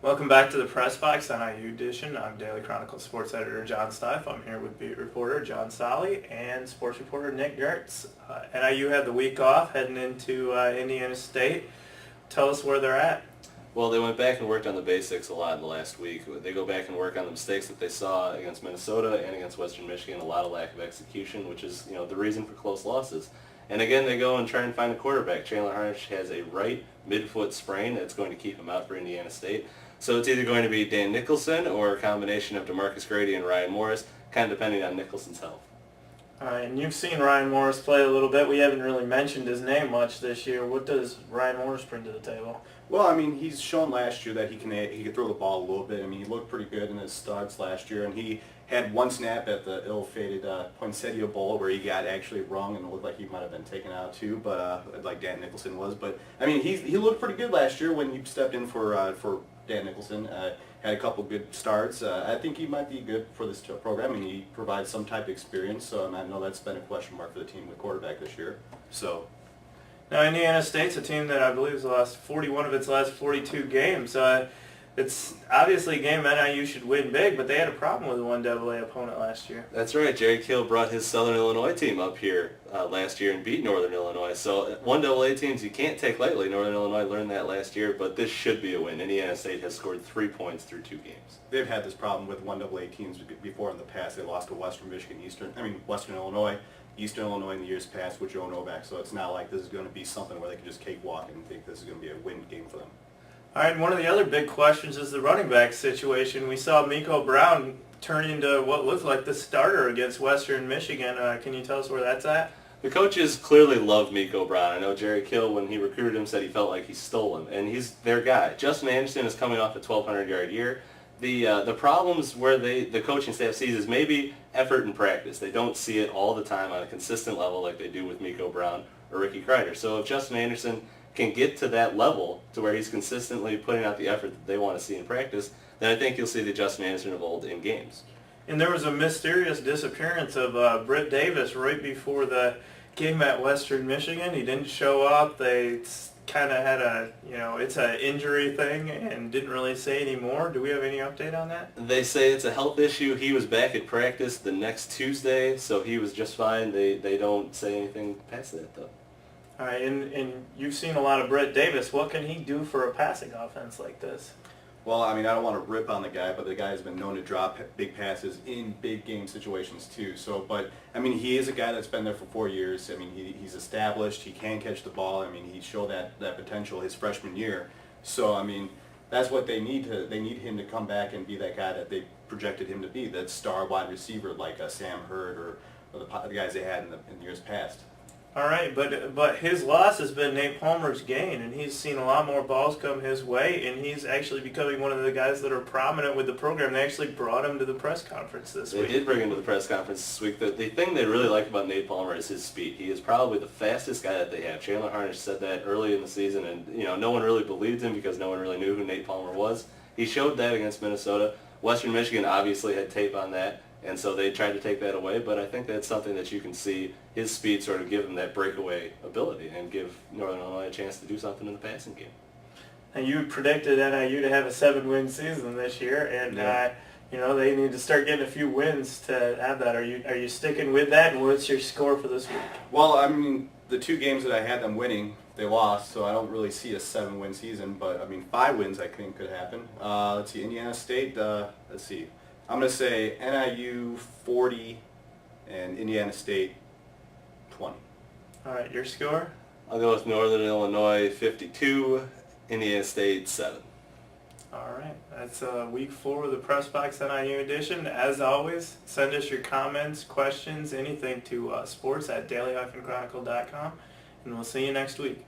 Welcome back to the Press Box NIU edition. I'm Daily Chronicle sports editor John Stife. I'm here with beat reporter John Solly and sports reporter Nick Gertz. NIU had the week off heading into Indiana State. Tell us where they're at. Well, they went back and worked on the basics a lot in the last week. They go back and work on the mistakes that they saw against Minnesota and against Western Michigan, a lot of lack of execution, which is the reason for close losses. And again, they go and try and find a quarterback. Chandler Harnish has a right midfoot sprain that's going to keep him out for Indiana State. So it's either going to be Dan Nicholson or a combination of DeMarcus Grady and Ryan Morris, kind of depending on Nicholson's health. All right, and you've seen Ryan Morris play a little bit. We haven't really mentioned his name much this year. What does Ryan Morris bring to the table? Well, I mean, he's shown last year that he can throw the ball a little bit. I mean, he looked pretty good in his starts last year, and he had one snap at the ill-fated Poinsettia Bowl where he got actually rung and it looked like he might have been taken out too, but like Dan Nicholson was. But I mean, he looked pretty good last year when he stepped in for Dan Nicholson. Had a couple good starts. I think he might be good for this program. I mean, he provides some type of experience, so I know that's been a question mark for the team with quarterback this year. So. Now, Indiana State's a team that I believe has lost 41 of its last 42 games. It's obviously a game NIU should win big, but they had a problem with a 1AA opponent last year. That's right. Jerry Kill brought his Southern Illinois team up here last year and beat Northern Illinois. So 1AA teams you can't take lightly. Northern Illinois learned that last year, but this should be a win. Indiana State has scored 3 points through 2 games. They've had this problem with 1AA teams before in the past. They lost to Western Illinois, Eastern Illinois in the years past with Joe Novak. So it's not like this is going to be something where they can just cakewalk and think this is going to be a win game for them. All right, one of the other big questions is the running back situation. We saw Miko Brown turn into what looked like the starter against Western Michigan. Can you tell us where that's at? The coaches clearly love Miko Brown. I know Jerry Kill, when he recruited him, said he felt like he stole him, and he's their guy. Justin Anderson is coming off a 1,200-yard year. The problems where the coaching staff sees is maybe effort in practice. They don't see it all the time on a consistent level like they do with Miko Brown or Ricky Kreider. So if Justin Anderson can get to that level to where he's consistently putting out the effort that they want to see in practice, then I think you'll see the Justin Anderson of old in games. And there was a mysterious disappearance of Britt Davis right before the game at Western Michigan. He didn't show up. They kind of had it's an injury thing and didn't really say any more. Do we have any update on that? They say it's a health issue. He was back at practice the next Tuesday, so he was just fine. They don't say anything past that, though. All right, and you've seen a lot of Britt Davis. What can he do for a passing offense like this? Well, I mean, I don't want to rip on the guy, but the guy has been known to drop big passes in big game situations too. So, but I mean, he is a guy that's been there for 4 years. I mean, he's established. He can catch the ball. I mean, he showed that potential his freshman year. So, I mean, that's what they need They need him to come back and be that guy that they projected him to be, that star wide receiver like Sam Hurd or the guys they had in years past. All right, but his loss has been Nate Palmer's gain, and he's seen a lot more balls come his way, and he's actually becoming one of the guys that are prominent with the program. They actually brought him to the press conference this week. They did bring him to the press conference this week. The thing they really like about Nate Palmer is his speed. He is probably the fastest guy that they have. Chandler Harnish said that early in the season, and no one really believed him because no one really knew who Nate Palmer was. He showed that against Minnesota. Western Michigan obviously had tape on that, and so they tried to take that away, but I think that's something that you can see his speed sort of give him that breakaway ability and give Northern Illinois a chance to do something in the passing game. And you predicted NIU to have a 7-win season this year, and they need to start getting a few wins to have that. Are you sticking with that, and what's your score for this week? Well, I mean, the 2 games that I had them winning, they lost, so I don't really see a 7-win season, but I mean, 5 wins I think could happen. Let's see, Indiana State, let's see. I'm going to say NIU 40 and Indiana State 20. All right, your score? I'll go with Northern Illinois 52, Indiana State 7. All right, that's week 4 of the Press Box NIU edition. As always, send us your comments, questions, anything to sports@daily-chronicle.com, and we'll see you next week.